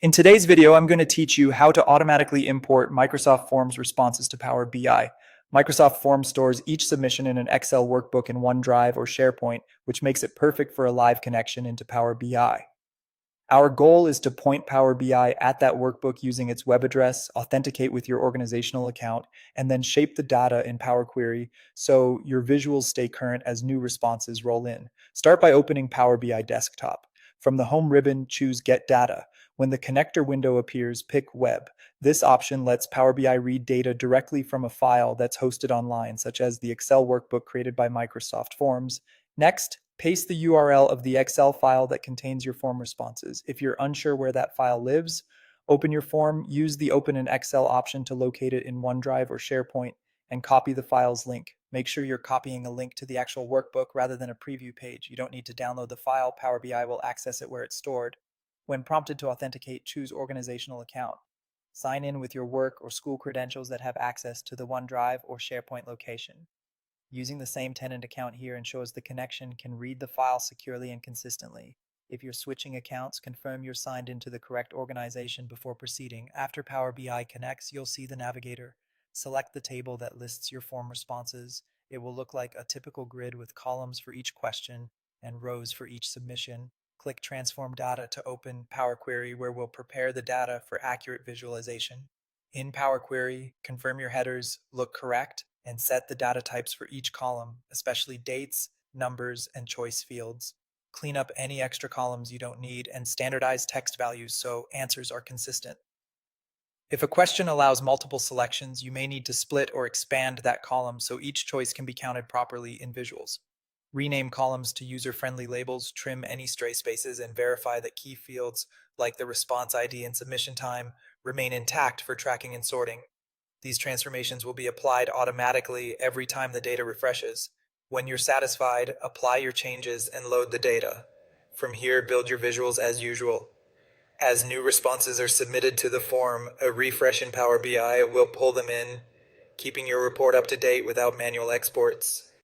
In today's video, I'm going to teach you how to automatically import Microsoft Forms responses to Power BI. Microsoft Forms stores each submission in an Excel workbook in OneDrive or SharePoint, which makes it perfect for a live connection into Power BI. Our goal is to point Power BI at that workbook using its web address, authenticate with your organizational account, and then shape the data in Power Query so your visuals stay current as new responses roll in. Start by opening Power BI Desktop. From the home ribbon, choose Get Data. When the connector window appears, pick Web. This option lets Power BI read data directly from a file that's hosted online, such as the Excel workbook created by Microsoft Forms. Next, paste the URL of the Excel file that contains your form responses. If you're unsure where that file lives, open your form, use the Open in Excel option to locate it in OneDrive or SharePoint, and copy the file's link. Make sure you're copying a link to the actual workbook rather than a preview page. You don't need to download the file. Power BI will access it where it's stored. When prompted to authenticate, choose Organizational Account. Sign in with your work or school credentials that have access to the OneDrive or SharePoint location. Using the same tenant account here ensures the connection can read the file securely and consistently. If you're switching accounts, confirm you're signed into the correct organization before proceeding. After Power BI connects, you'll see the navigator. Select the table that lists your form responses. It will look like a typical grid with columns for each question and rows for each submission. Click Transform Data to open Power Query, where we'll prepare the data for accurate visualization. In Power Query, confirm your headers look correct and set the data types for each column, especially dates, numbers, and choice fields. Clean up any extra columns you don't need and standardize text values so answers are consistent. If a question allows multiple selections, you may need to split or expand that column so each choice can be counted properly in visuals. Rename columns to user-friendly labels, trim any stray spaces, and verify that key fields like the response ID and submission time remain intact for tracking and sorting. These transformations will be applied automatically every time the data refreshes. When you're satisfied, apply your changes and load the data. From here, build your visuals as usual. As new responses are submitted to the form, a refresh in Power BI will pull them in, keeping your report up to date without manual exports.